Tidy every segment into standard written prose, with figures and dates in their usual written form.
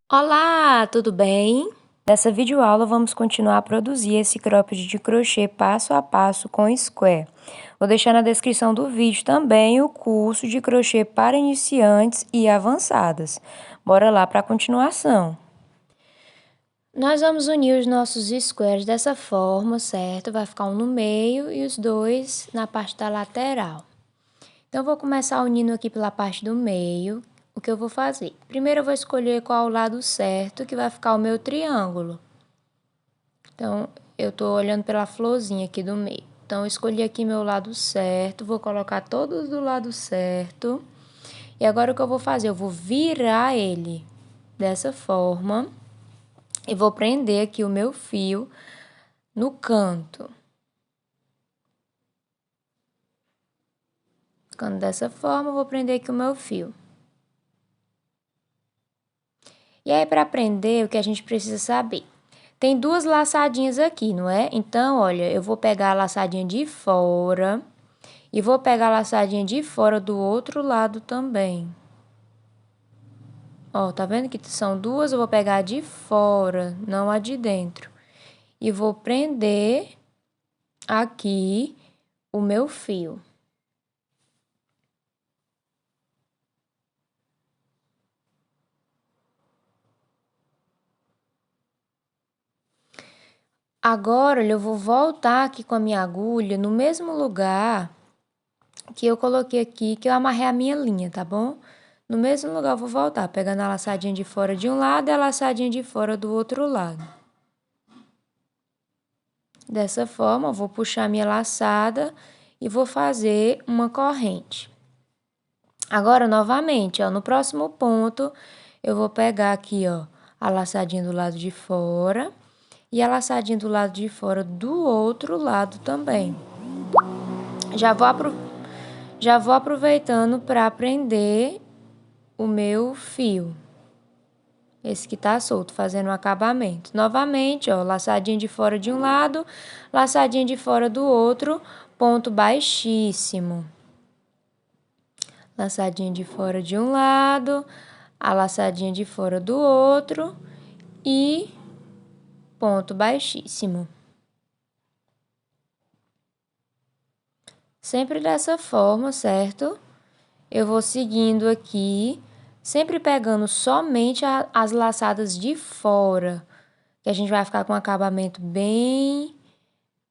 Olá, tudo bem? Nessa videoaula vamos continuar a produzir esse cropped de crochê passo a passo com square. Vou deixar na descrição do vídeo também o curso de crochê para iniciantes e avançadas. Bora lá para a continuação. Nós vamos unir os nossos squares dessa forma, certo? Vai ficar um no meio e os dois na parte da lateral. Então, vou começar unindo aqui pela parte do meio. O que eu vou fazer? Primeiro, eu vou escolher qual o lado certo que vai ficar o meu triângulo. Então, eu tô olhando pela florzinha aqui do meio. Então, eu escolhi aqui meu lado certo, vou colocar todos do lado certo. E agora, o que eu vou fazer? Eu vou virar ele dessa forma e vou prender aqui o meu fio no canto. Ficando dessa forma, eu vou prender aqui o meu fio. E aí, para prender, o que a gente precisa saber? Tem duas laçadinhas aqui, não é? Então, olha, eu vou pegar a laçadinha de fora e vou pegar a laçadinha de fora do outro lado também. Ó, tá vendo que são duas? Eu vou pegar a de fora, não a de dentro. E vou prender aqui o meu fio. Agora, eu vou voltar aqui com a minha agulha no mesmo lugar que eu coloquei aqui, que eu amarrei a minha linha, tá bom? No mesmo lugar eu vou voltar, pegando a laçadinha de fora de um lado e a laçadinha de fora do outro lado. Dessa forma, eu vou puxar a minha laçada e vou fazer uma corrente. Agora, novamente, ó, no próximo ponto, eu vou pegar aqui, ó, a laçadinha do lado de fora e a laçadinha do lado de fora do outro lado também. Já vou aproveitando para prender o meu fio. Esse que tá solto, fazendo um acabamento. Novamente, ó, laçadinha de fora de um lado, laçadinha de fora do outro, ponto baixíssimo. Laçadinha de fora de um lado, a laçadinha de fora do outro e ponto baixíssimo. Sempre dessa forma, certo? Eu vou seguindo aqui, sempre pegando somente as laçadas de fora, que a gente vai ficar com um acabamento bem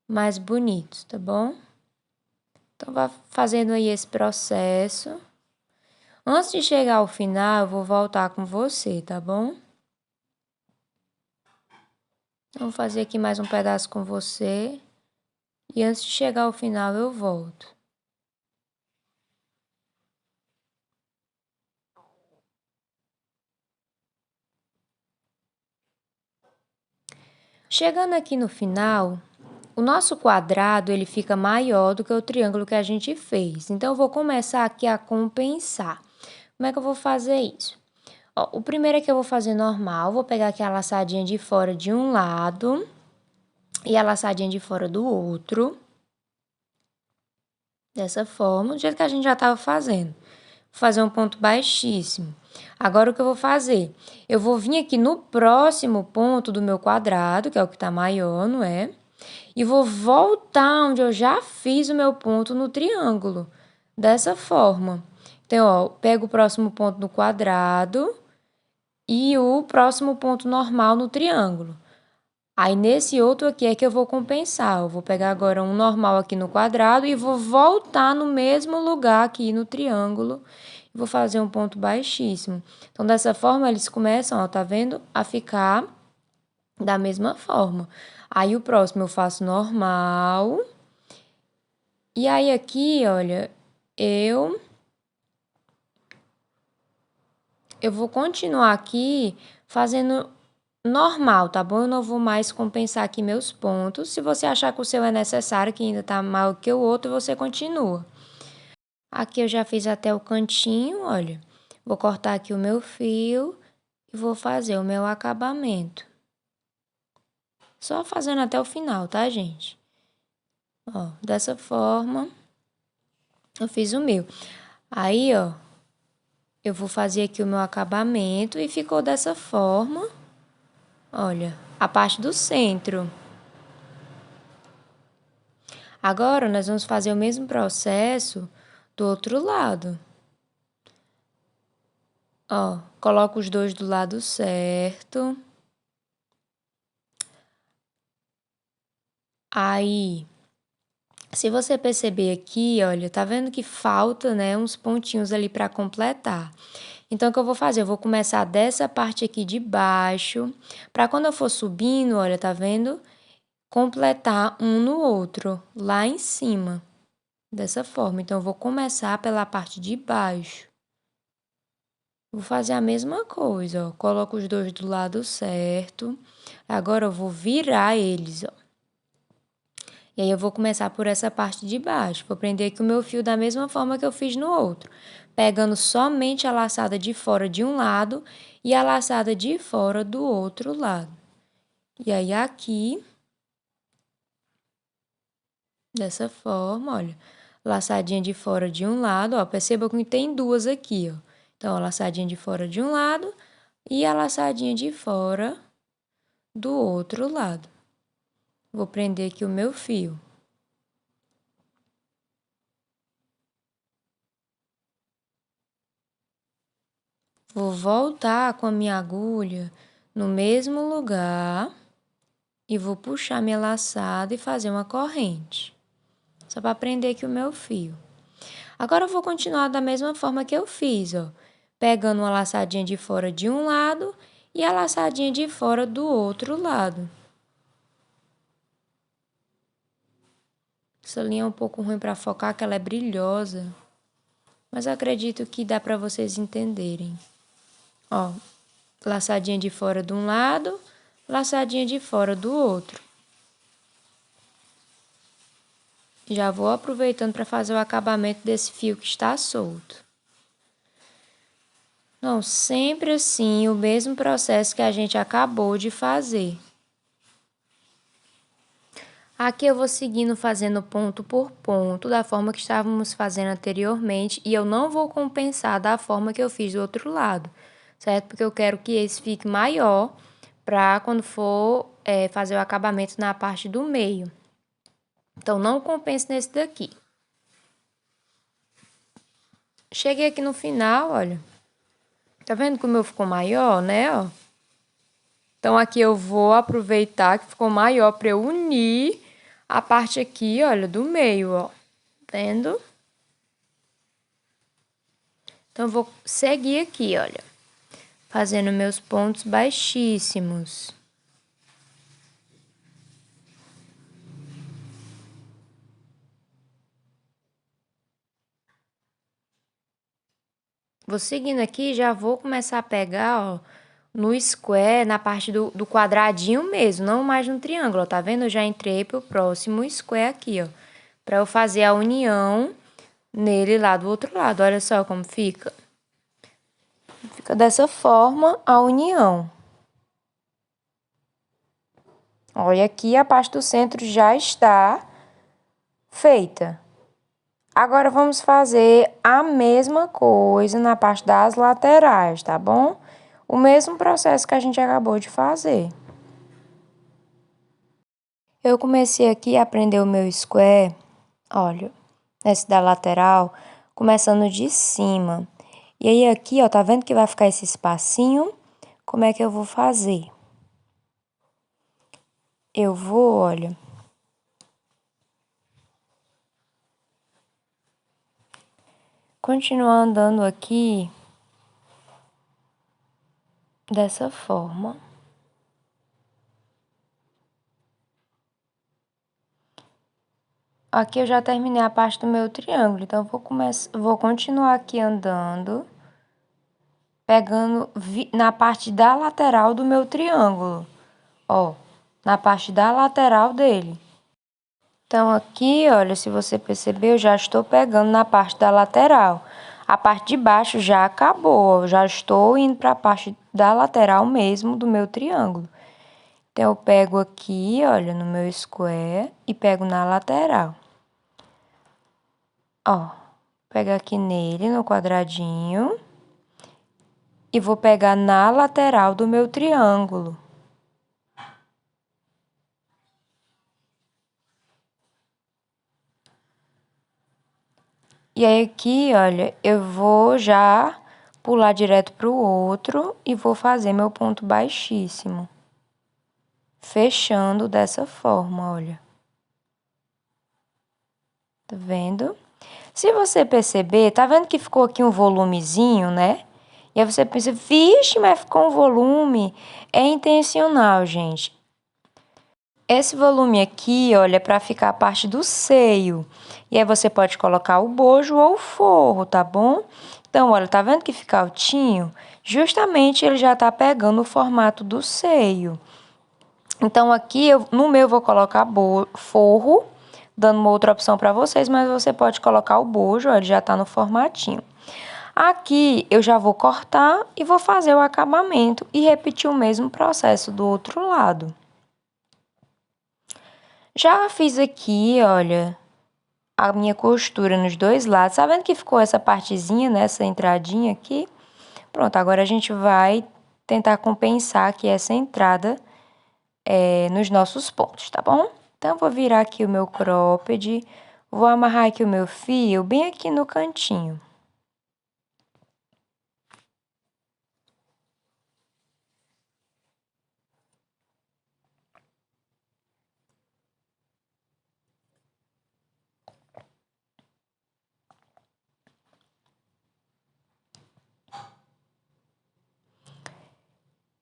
mais bonito, tá bom? Então, vá fazendo aí esse processo. Antes de chegar ao final, eu vou voltar com você, tá bom? Então, vou fazer aqui mais um pedaço com você. E antes de chegar ao final, eu volto. Chegando aqui no final, o nosso quadrado, ele fica maior do que o triângulo que a gente fez. Então, eu vou começar aqui a compensar. Como é que eu vou fazer isso? Ó, o primeiro é que eu vou fazer normal, vou pegar aqui a laçadinha de fora de um lado e a laçadinha de fora do outro. Dessa forma, do jeito que a gente já estava fazendo. Vou fazer um ponto baixíssimo. Agora, o que eu vou fazer? Eu vou vir aqui no próximo ponto do meu quadrado, que é o que tá maior, não é? E vou voltar onde eu já fiz o meu ponto no triângulo. Dessa forma. Então, ó, pego o próximo ponto no quadrado e o próximo ponto normal no triângulo. Aí, nesse outro aqui é que eu vou compensar. Eu vou pegar agora um normal aqui no quadrado e vou voltar no mesmo lugar aqui no triângulo. E vou fazer um ponto baixíssimo. Então, dessa forma, eles começam, ó, tá vendo? A ficar da mesma forma. Aí, o próximo eu faço normal. E aí, aqui, olha, eu vou continuar aqui fazendo normal, tá bom? Eu não vou mais compensar aqui meus pontos. Se você achar que o seu é necessário, que ainda tá maior que o outro, você continua. Aqui eu já fiz até o cantinho, olha. Vou cortar aqui o meu fio e vou fazer o meu acabamento. Só fazendo até o final, tá, gente? Ó, dessa forma, eu fiz o meu. Aí, ó, Eu vou fazer aqui o meu acabamento e ficou dessa forma. Olha, a parte do centro. Agora, nós vamos fazer o mesmo processo do outro lado. Ó, coloco os dois do lado certo. Aí, se você perceber aqui, olha, tá vendo que falta, né, uns pontinhos ali para completar. Então, o que eu vou fazer? Eu vou começar dessa parte aqui de baixo, para quando eu for subindo, olha, tá vendo? Completar um no outro, lá em cima, dessa forma. Então, eu vou começar pela parte de baixo. Vou fazer a mesma coisa, ó. Coloco os dois do lado certo. Agora, eu vou virar eles, ó. E aí, eu vou começar por essa parte de baixo. Vou prender aqui o meu fio da mesma forma que eu fiz no outro. Pegando somente a laçada de fora de um lado e a laçada de fora do outro lado. E aí, aqui, dessa forma, olha. Laçadinha de fora de um lado, ó. Perceba que tem duas aqui, ó. Então, a laçadinha de fora de um lado e a laçadinha de fora do outro lado. Vou prender aqui o meu fio. Vou voltar com a minha agulha no mesmo lugar e vou puxar minha laçada e fazer uma corrente. Só para prender aqui o meu fio. Agora, eu vou continuar da mesma forma que eu fiz, ó. Pegando uma laçadinha de fora de um lado e a laçadinha de fora do outro lado. Essa linha é um pouco ruim para focar, que ela é brilhosa. Mas eu acredito que dá para vocês entenderem. Ó, laçadinha de fora de um lado, laçadinha de fora do outro. Já vou aproveitando para fazer o acabamento desse fio que está solto. Não, sempre assim, o mesmo processo que a gente acabou de fazer. Aqui eu vou seguindo fazendo ponto por ponto, da forma que estávamos fazendo anteriormente, e eu não vou compensar da forma que eu fiz do outro lado, certo? Porque eu quero que esse fique maior para quando for fazer o acabamento na parte do meio. Então, não compense nesse daqui. Cheguei aqui no final, olha. Tá vendo que o meu ficou maior, né, ó? Então, aqui eu vou aproveitar que ficou maior para eu unir a parte aqui, olha, do meio, ó. Vendo? Então, eu vou seguir aqui, olha. Fazendo meus pontos baixíssimos. Vou seguindo aqui, já vou começar a pegar, ó, no square, na parte do quadradinho mesmo, não mais no triângulo, ó, tá vendo? Eu já entrei pro próximo square aqui, ó, pra eu fazer a união nele lá do outro lado. Olha só como fica. Fica dessa forma a união. Olha, aqui a parte do centro já está feita. Agora, vamos fazer a mesma coisa na parte das laterais, tá bom? O mesmo processo que a gente acabou de fazer. Eu comecei aqui a prender o meu square, olha, esse da lateral, começando de cima. E aí aqui, ó, tá vendo que vai ficar esse espacinho? Como é que eu vou fazer? Eu vou, olha, continuar andando aqui dessa forma. Aqui eu já terminei a parte do meu triângulo, então eu vou continuar aqui andando, pegando na parte da lateral do meu triângulo, ó, na parte da lateral dele. Então, aqui, olha, se você perceber, eu já estou pegando na parte da lateral. A parte de baixo já acabou, eu já estou indo para a parte da lateral mesmo do meu triângulo. Então, eu pego aqui, olha, no meu square e pego na lateral. Ó, pega aqui nele, no quadradinho, e vou pegar na lateral do meu triângulo. E aí aqui, olha, eu vou já pular direto pro outro e vou fazer meu ponto baixíssimo. Fechando dessa forma, olha. Tá vendo? Se você perceber, tá vendo que ficou aqui um volumezinho, né? E aí você pensa, vixe, mas ficou um volume. É intencional, gente. Esse volume aqui, olha, é para ficar a parte do seio. E aí você pode colocar o bojo ou o forro, tá bom? Então, olha, tá vendo que fica altinho? Justamente ele já tá pegando o formato do seio. Então, aqui, no meu, eu vou colocar forro, dando uma outra opção para vocês, mas você pode colocar o bojo, ó, ele já tá no formatinho. Aqui, eu já vou cortar e vou fazer o acabamento e repetir o mesmo processo do outro lado. Já fiz aqui, olha, a minha costura nos dois lados. Tá vendo que ficou essa partezinha, nessa entradinha aqui? Pronto, agora a gente vai tentar compensar aqui essa entrada nos nossos pontos, tá bom? Então, vou virar aqui o meu cropped, vou amarrar aqui o meu fio bem aqui no cantinho.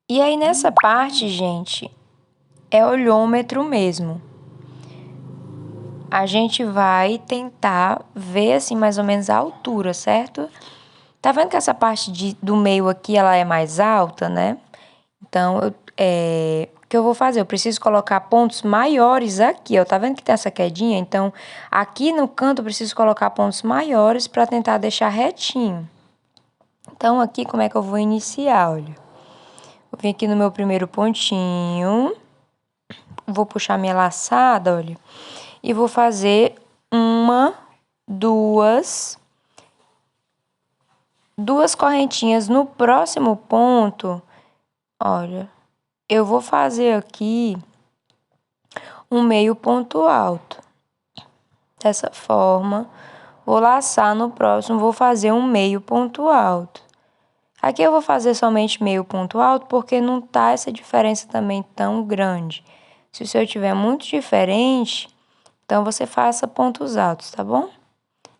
E aí, nessa parte, gente, é olhômetro mesmo. A gente vai tentar ver, assim, mais ou menos a altura, certo? Tá vendo que essa parte do meio aqui, ela é mais alta, né? Então, o que eu vou fazer? Eu preciso colocar pontos maiores aqui, ó. Tá vendo que tem essa quedinha? Então, aqui no canto, eu preciso colocar pontos maiores para tentar deixar retinho. Então, aqui, como é que eu vou iniciar? Olha, vou vir aqui no meu primeiro pontinho, vou puxar minha laçada, olha, e vou fazer uma, duas correntinhas no próximo ponto. Olha, eu vou fazer aqui um meio ponto alto. Dessa forma, vou laçar no próximo, vou fazer um meio ponto alto. Aqui eu vou fazer somente meio ponto alto porque não tá essa diferença também tão grande. Se o seu tiver muito diferente, então você faça pontos altos, tá bom?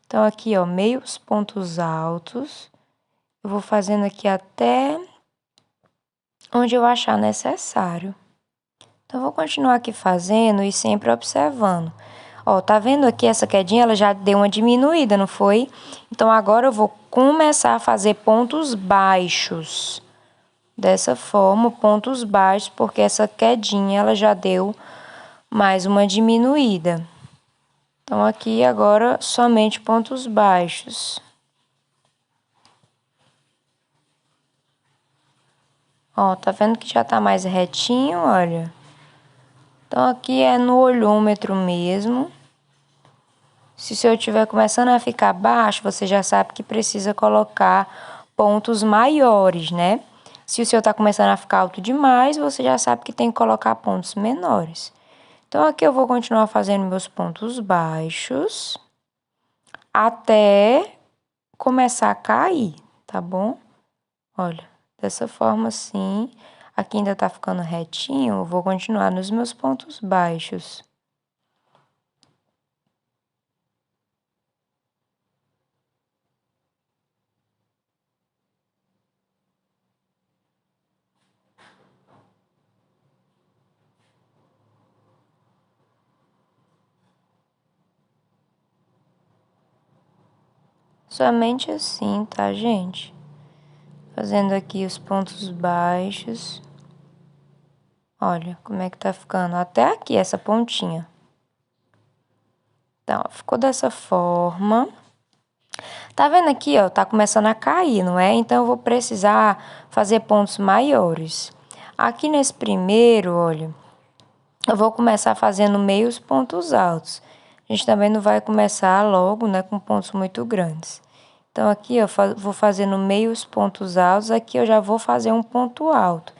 Então, aqui, ó, meios pontos altos. Eu vou fazendo aqui até onde eu achar necessário. Então, eu vou continuar aqui fazendo e sempre observando. Ó, tá vendo aqui essa quedinha? Ela já deu uma diminuída, não foi? Então, agora eu vou começar a fazer pontos baixos. Dessa forma, pontos baixos, porque essa quedinha, ela já deu mais uma diminuída. Então, aqui agora somente pontos baixos. Ó, tá vendo que já tá mais retinho, olha? Então, aqui é no olhômetro mesmo. Se o seu estiver começando a ficar baixo, você já sabe que precisa colocar pontos maiores, né? Se o seu tá começando a ficar alto demais, você já sabe que tem que colocar pontos menores. Então, aqui eu vou continuar fazendo meus pontos baixos até começar a cair, tá bom? Olha, dessa forma assim, aqui ainda tá ficando retinho, eu vou continuar nos meus pontos baixos. Somente assim, tá, gente? Fazendo aqui os pontos baixos. Olha como é que tá ficando. Até aqui, essa pontinha. Então, ó, ficou dessa forma. Tá vendo aqui, ó? Tá começando a cair, não é? Então, eu vou precisar fazer pontos maiores. Aqui nesse primeiro, olha, eu vou começar fazendo meios pontos altos. A gente também não vai começar logo, né, com pontos muito grandes. Então, aqui eu vou fazendo meios pontos altos, aqui eu já vou fazer um ponto alto.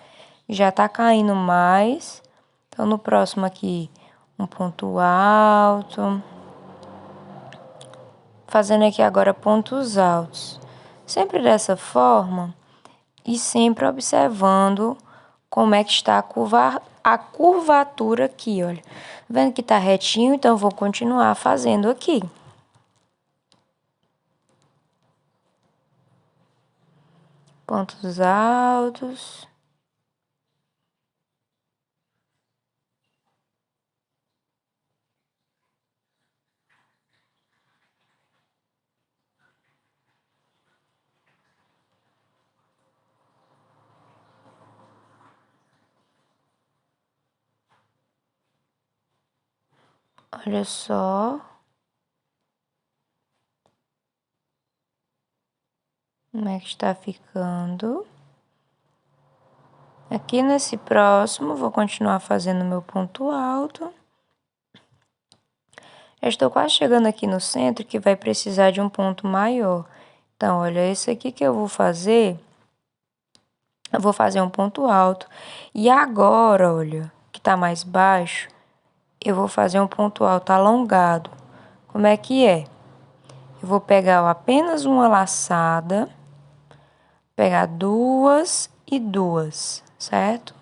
Já tá caindo mais. Então, no próximo aqui, um ponto alto. Fazendo aqui agora pontos altos. Sempre dessa forma e sempre observando como é que está a curvatura aqui, olha. Vendo que tá retinho, então eu vou continuar fazendo aqui. Pontos altos. Olha só. Como é que está ficando. Aqui nesse próximo, vou continuar fazendo meu ponto alto. Já estou quase chegando aqui no centro, que vai precisar de um ponto maior. Então, olha, esse aqui que eu vou fazer um ponto alto. E agora, olha, que tá mais baixo, eu vou fazer um ponto alto alongado. Como é que é? Eu vou pegar apenas uma laçada, pegar duas e duas, certo?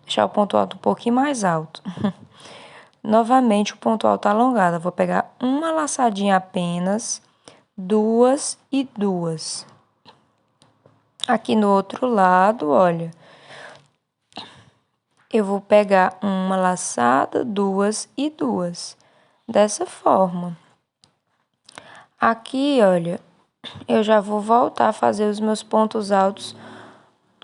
Deixar o ponto alto um pouquinho mais alto. Novamente o ponto alto alongado. Eu vou pegar uma laçadinha apenas, duas e duas. Aqui no outro lado, olha, eu vou pegar uma laçada, duas e duas. Dessa forma. Aqui, olha, eu já vou voltar a fazer os meus pontos altos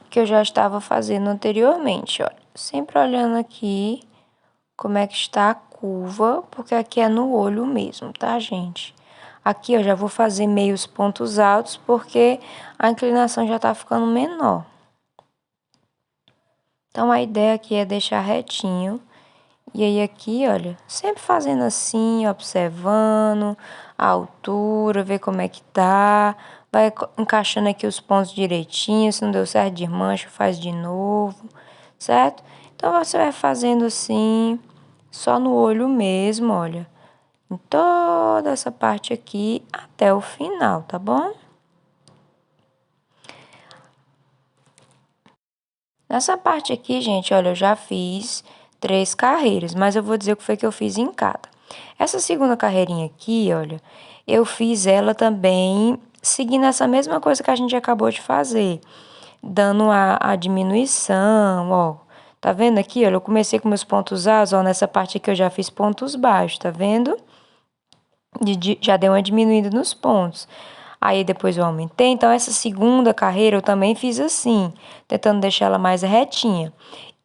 que eu já estava fazendo anteriormente, olha. Sempre olhando aqui como é que está a curva, porque aqui é no olho mesmo, tá, gente? Aqui eu já vou fazer meios pontos altos, porque a inclinação já tá ficando menor. Então, a ideia aqui é deixar retinho. E aí, aqui, olha, sempre fazendo assim, observando a altura, ver como é que tá. Vai encaixando aqui os pontos direitinho, se não deu certo de mancha, faz de novo, certo? Então, você vai fazendo assim, só no olho mesmo, olha. Em toda essa parte aqui até o final, tá bom? Nessa parte aqui, gente, olha, eu já fiz 3 carreiras, mas eu vou dizer o que foi que eu fiz em cada. Essa segunda carreirinha aqui, olha, eu fiz ela também seguindo essa mesma coisa que a gente acabou de fazer, dando a diminuição, ó. Tá vendo aqui, olha, eu comecei com meus pontos altos, ó, nessa parte aqui eu já fiz pontos baixos, tá vendo? Já deu uma diminuída nos pontos. Aí depois eu aumentei, então essa segunda carreira eu também fiz assim, tentando deixar ela mais retinha.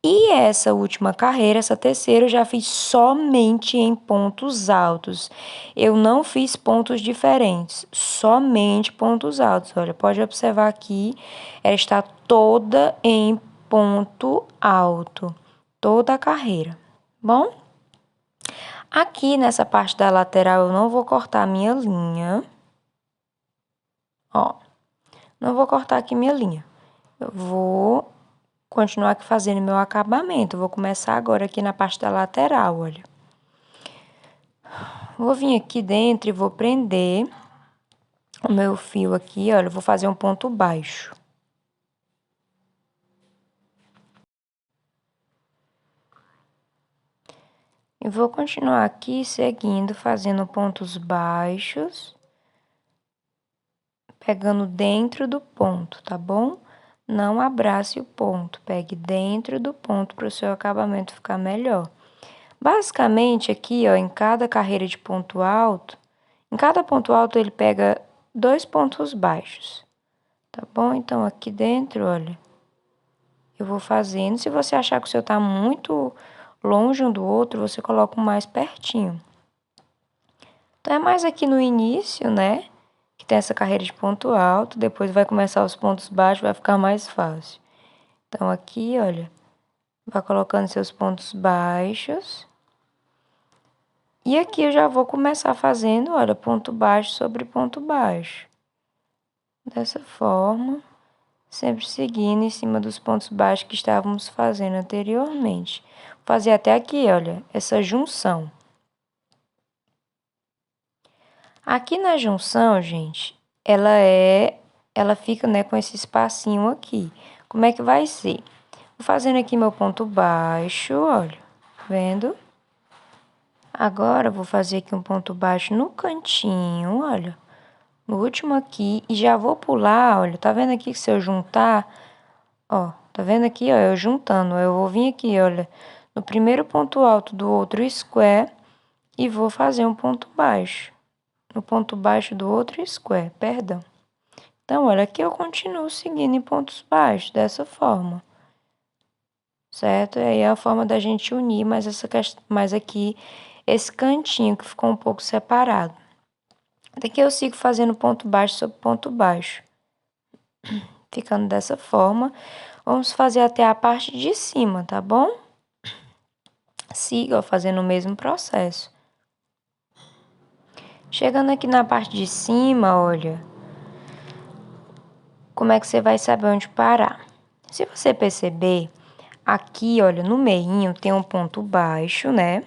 E essa última carreira, essa terceira, eu já fiz somente em pontos altos. Eu não fiz pontos diferentes, somente pontos altos. Olha, pode observar aqui, ela está toda em ponto alto, toda a carreira, bom? Aqui nessa parte da lateral eu não vou cortar a minha linha. Ó, não vou cortar aqui minha linha. Eu vou continuar aqui fazendo meu acabamento. Vou começar agora aqui na parte da lateral, olha. Vou vir aqui dentro e vou prender o meu fio aqui, olha. Vou fazer um ponto baixo. E vou continuar aqui seguindo, fazendo pontos baixos. Pegando dentro do ponto, tá bom? Não abrace o ponto, pegue dentro do ponto para o seu acabamento ficar melhor. Basicamente, aqui, ó, em cada carreira de ponto alto, em cada ponto alto ele pega 2 pontos baixos, tá bom? Então, aqui dentro, olha, eu vou fazendo. Se você achar que o seu tá muito longe um do outro, você coloca um mais pertinho. Então, é mais aqui no início, né? Que tem essa carreira de ponto alto, depois vai começar os pontos baixos, vai ficar mais fácil. Então, aqui, olha, vai colocando seus pontos baixos. E aqui eu já vou começar fazendo, olha, ponto baixo sobre ponto baixo. dessa forma, sempre seguindo em cima dos pontos baixos que estávamos fazendo anteriormente. Vou fazer até aqui, olha, essa junção. Aqui na junção, gente, ela fica, né, com esse espacinho aqui. Como é que vai ser? Vou fazendo aqui meu ponto baixo, olha, vendo? Agora, vou fazer aqui um ponto baixo no cantinho, olha, no último aqui, e já vou pular, olha, tá vendo aqui que se eu juntar, ó, tá vendo aqui, ó, eu juntando, eu vou vir aqui, olha, no primeiro ponto alto do outro square e vou fazer um ponto baixo. No ponto baixo do outro square, perdão. Então, olha, aqui eu continuo seguindo em pontos baixos, dessa forma. Certo? E aí é a forma da gente unir mais aqui esse cantinho que ficou um pouco separado. Daqui eu sigo fazendo ponto baixo sobre ponto baixo. Ficando dessa forma. Vamos fazer até a parte de cima, tá bom? Siga, ó, fazendo o mesmo processo. Chegando aqui na parte de cima, olha, como é que você vai saber onde parar? Se você perceber, aqui, olha, no meinho tem um ponto baixo, né?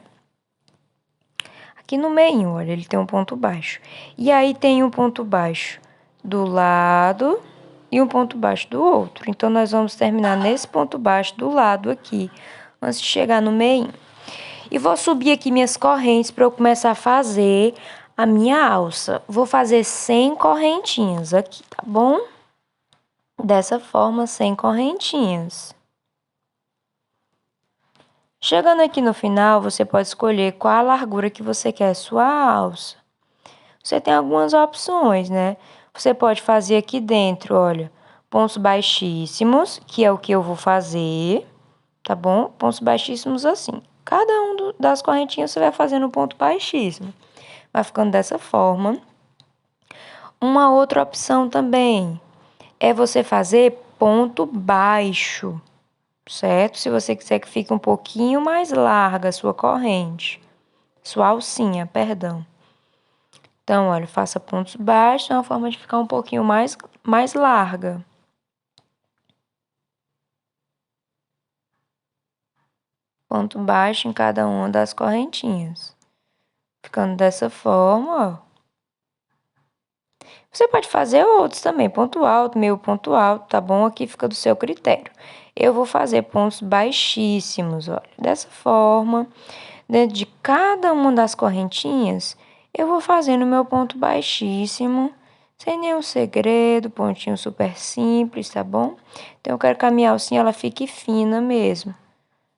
Aqui no meio, olha, ele tem um ponto baixo. E aí tem um ponto baixo do lado e um ponto baixo do outro. Então, nós vamos terminar nesse ponto baixo do lado aqui, antes de chegar no meio. E vou subir aqui minhas correntes para eu começar a fazer a minha alça. Vou fazer 100 correntinhas aqui, tá bom? Dessa forma, 100 correntinhas. Chegando aqui no final, você pode escolher qual a largura que você quer sua alça. Você tem algumas opções, né? Você pode fazer aqui dentro, olha, pontos baixíssimos, que é o que eu vou fazer, tá bom? Pontos baixíssimos assim. Cada um das correntinhas você vai fazendo um ponto baixíssimo. Vai ficando dessa forma. Uma outra opção também é você fazer ponto baixo, certo? Se você quiser que fique um pouquinho mais larga a sua corrente, sua alcinha, perdão. Então, olha, faça pontos baixos, é uma forma de ficar um pouquinho mais larga. Ponto baixo em cada uma das correntinhas. Ficando dessa forma, ó. Você pode fazer outros também, ponto alto, meio ponto alto, tá bom? Aqui fica do seu critério. Eu vou fazer pontos baixíssimos, olha, dessa forma. Dentro de cada uma das correntinhas, eu vou fazendo meu ponto baixíssimo, sem nenhum segredo, pontinho super simples, tá bom? Então, eu quero que a minha alcinha ela fique fina mesmo.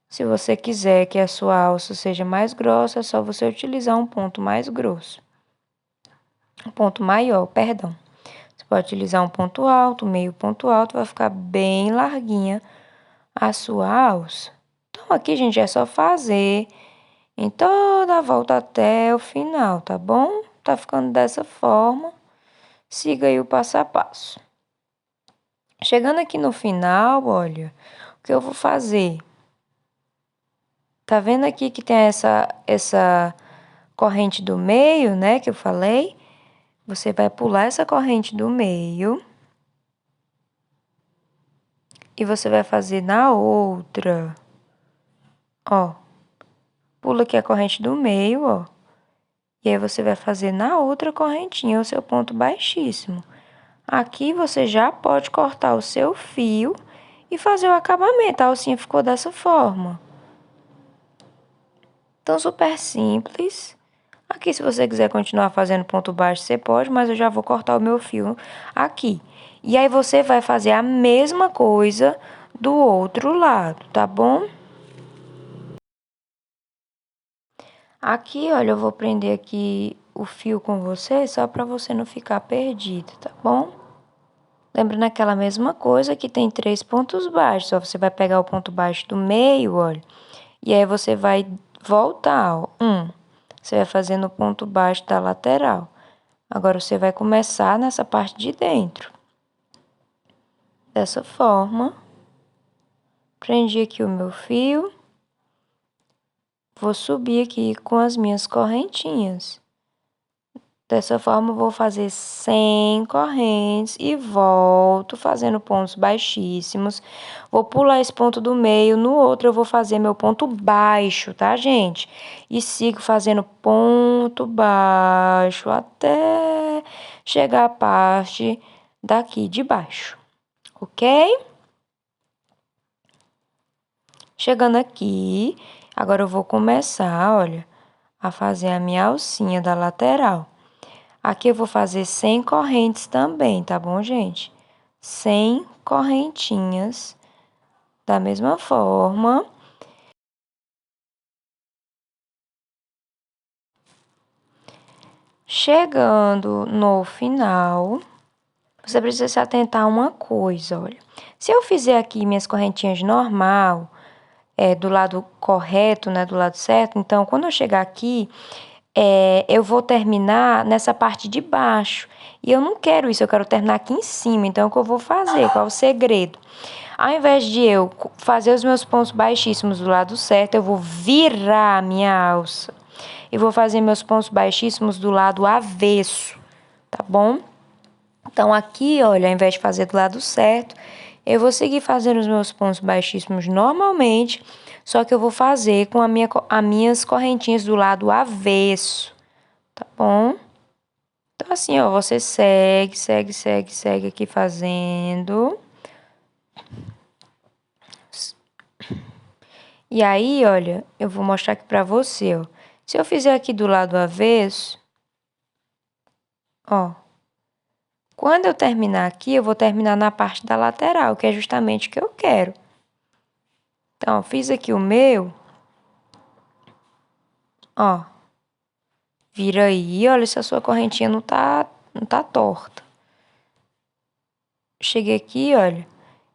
Se você quiser que a sua alça seja mais grossa, é só você utilizar um ponto mais grosso. Um ponto maior, perdão. Você pode utilizar um ponto alto, meio ponto alto, vai ficar bem larguinha a sua alça. Então, aqui, gente, é só fazer em toda a volta até o final, tá bom? Tá ficando dessa forma. Siga aí o passo a passo. Chegando aqui no final, olha, o que eu vou fazer? Tá vendo aqui que tem essa corrente do meio, né, que eu falei? Você vai pular essa corrente do meio. E você vai fazer na outra. Ó. Pula aqui a corrente do meio, ó. E aí, você vai fazer na outra correntinha o seu ponto baixíssimo. Aqui, você já pode cortar o seu fio e fazer o acabamento. A alcinha ficou dessa forma. Então, super simples. Aqui, se você quiser continuar fazendo ponto baixo, você pode, mas eu já vou cortar o meu fio aqui. E aí, você vai fazer a mesma coisa do outro lado, tá bom? Aqui, olha, eu vou prender aqui o fio com você, só para você não ficar perdido, tá bom? Lembrando aquela mesma coisa que tem 3 pontos baixos, só você vai pegar o ponto baixo do meio, olha, e aí você vai voltar, ó, você vai fazendo o ponto baixo da lateral. Agora, você vai começar nessa parte de dentro. Dessa forma. Prendi aqui o meu fio. Vou subir aqui com as minhas correntinhas. Dessa forma, eu vou fazer 100 correntes e volto fazendo pontos baixíssimos. Vou pular esse ponto do meio, no outro eu vou fazer meu ponto baixo, tá, gente? E sigo fazendo ponto baixo até chegar a parte daqui de baixo, ok? Chegando aqui, agora eu vou começar, olha, a fazer a minha alcinha da lateral. Aqui eu vou fazer 100 correntes também, tá bom, gente? 100 correntinhas da mesma forma. Chegando no final, você precisa se atentar a uma coisa, olha. Se eu fizer aqui minhas correntinhas normal, do lado correto, né, do lado certo, então quando eu chegar aqui, eu vou terminar nessa parte de baixo. E eu não quero isso, eu quero terminar aqui em cima. Então, o que eu vou fazer? Qual é o segredo? Ao invés de eu fazer os meus pontos baixíssimos do lado certo, eu vou virar a minha alça. E vou fazer meus pontos baixíssimos do lado avesso, tá bom? Então, aqui, olha, ao invés de fazer do lado certo, eu vou seguir fazendo os meus pontos baixíssimos normalmente, só que eu vou fazer com as minhas correntinhas do lado avesso, tá bom? Então, assim, ó, você segue aqui fazendo. E aí, olha, eu vou mostrar aqui pra você, ó. Se eu fizer aqui do lado avesso, ó. Quando eu terminar aqui, eu vou terminar na parte da lateral, que é justamente o que eu quero. Então, ó, fiz aqui o meu. Ó. Vira aí, olha se a sua correntinha não tá torta. Cheguei aqui, olha.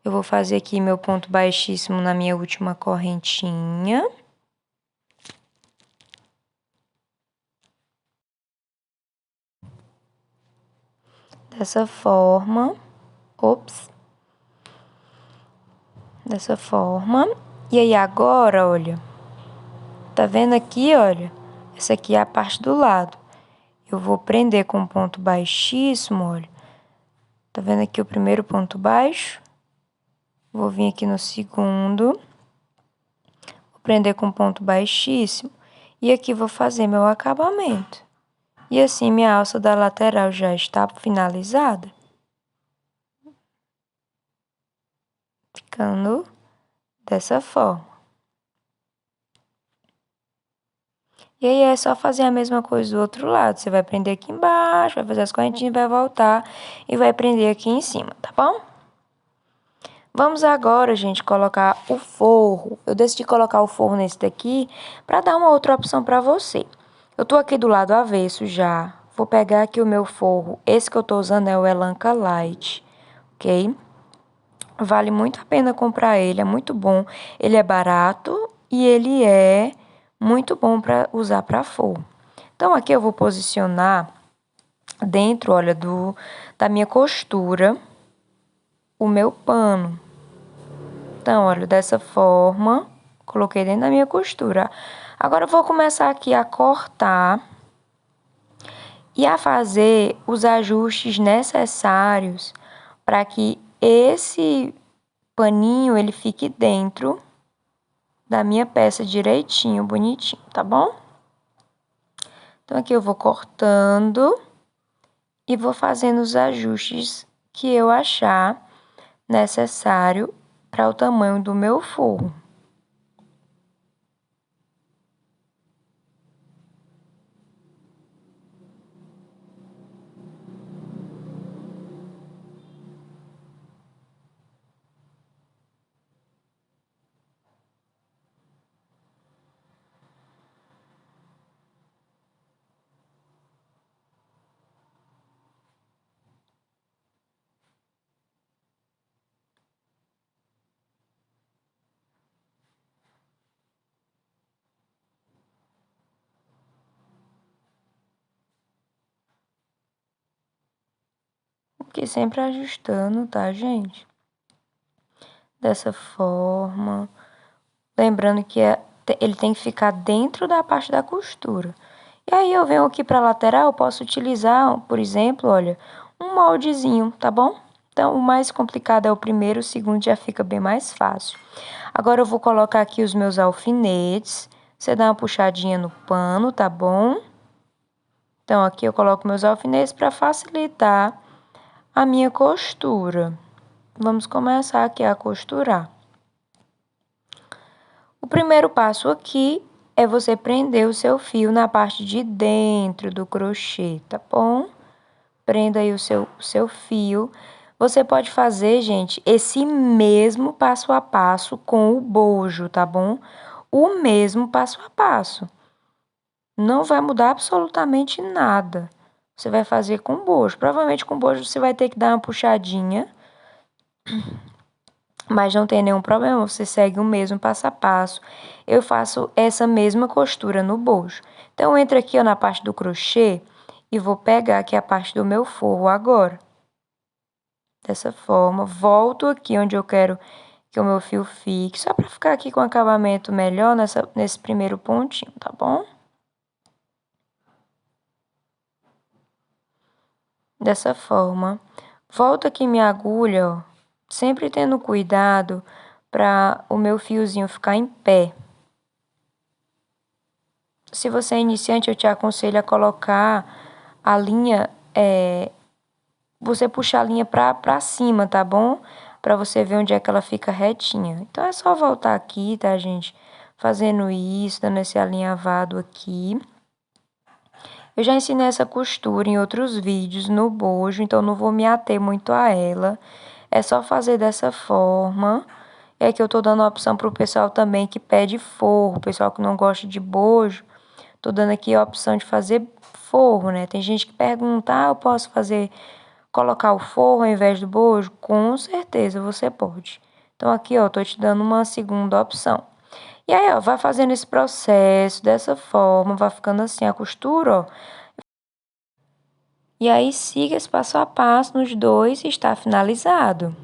Eu vou fazer aqui meu ponto baixíssimo na minha última correntinha. Dessa forma. Ops. Dessa forma. E aí, agora, olha. Tá vendo aqui, olha? Essa aqui é a parte do lado. Eu vou prender com um ponto baixíssimo, olha. Tá vendo aqui o primeiro ponto baixo? Vou vir aqui no segundo. Vou prender com um ponto baixíssimo. E aqui vou fazer meu acabamento. E assim, minha alça da lateral já está finalizada. Ficando dessa forma. E aí, é só fazer a mesma coisa do outro lado. Você vai prender aqui embaixo, vai fazer as correntinhas, vai voltar e vai prender aqui em cima, tá bom? Vamos agora, gente, colocar o forro. Eu decidi colocar o forro nesse daqui para dar uma outra opção para você. Eu tô aqui do lado avesso já. Vou pegar aqui o meu forro. Esse que eu tô usando é o Elanca Light, ok? Vale muito a pena comprar ele, é muito bom. Ele é barato e ele é muito bom para usar para forro. Então, aqui eu vou posicionar dentro, olha, da minha costura, o meu pano. Então, olha, dessa forma, coloquei dentro da minha costura. Agora, eu vou começar aqui a cortar e a fazer os ajustes necessários para que esse paninho, ele fique dentro da minha peça direitinho, bonitinho, tá bom? Então, aqui eu vou cortando e vou fazendo os ajustes que eu achar necessário para o tamanho do meu forro. Aqui sempre ajustando, tá, gente? Dessa forma. Lembrando que ele tem que ficar dentro da parte da costura. E aí eu venho aqui para a lateral, eu posso utilizar, por exemplo, olha, um moldezinho, tá bom? Então, o mais complicado é o primeiro, o segundo já fica bem mais fácil. Agora eu vou colocar aqui os meus alfinetes. Você dá uma puxadinha no pano, tá bom? Então, aqui eu coloco meus alfinetes para facilitar a minha costura. Vamos começar aqui a costurar. O primeiro passo aqui é você prender o seu fio na parte de dentro do crochê, tá bom? Prenda aí o seu fio. Você pode fazer, gente, esse mesmo passo a passo com o bojo, tá bom? O mesmo passo a passo. Não vai mudar absolutamente nada. Você vai fazer com bojo. Provavelmente com bojo você vai ter que dar uma puxadinha, mas não tem nenhum problema, você segue o mesmo passo a passo. Eu faço essa mesma costura no bojo. Então, eu entro aqui ó, na parte do crochê e vou pegar aqui a parte do meu forro agora. Dessa forma, volto aqui onde eu quero que o meu fio fique, só para ficar aqui com acabamento melhor nesse primeiro pontinho, tá bom? Dessa forma, volto aqui minha agulha, ó, sempre tendo cuidado para o meu fiozinho ficar em pé. Se você é iniciante, eu te aconselho a colocar a linha, você puxar a linha pra cima, tá bom? Pra você ver onde é que ela fica retinha. Então, é só voltar aqui, tá, gente? Fazendo isso, dando esse alinhavado aqui. Eu já ensinei essa costura em outros vídeos no bojo, então não vou me ater muito a ela. É só fazer dessa forma. É que eu tô dando a opção pro pessoal também que pede forro, pessoal que não gosta de bojo. Tô dando aqui a opção de fazer forro, né? Tem gente que pergunta, eu posso colocar o forro ao invés do bojo? Com certeza você pode. Então, aqui, ó, tô te dando uma segunda opção. E aí, ó, vai fazendo esse processo dessa forma, vai ficando assim a costura, ó. E aí, siga esse passo a passo nos dois e está finalizado.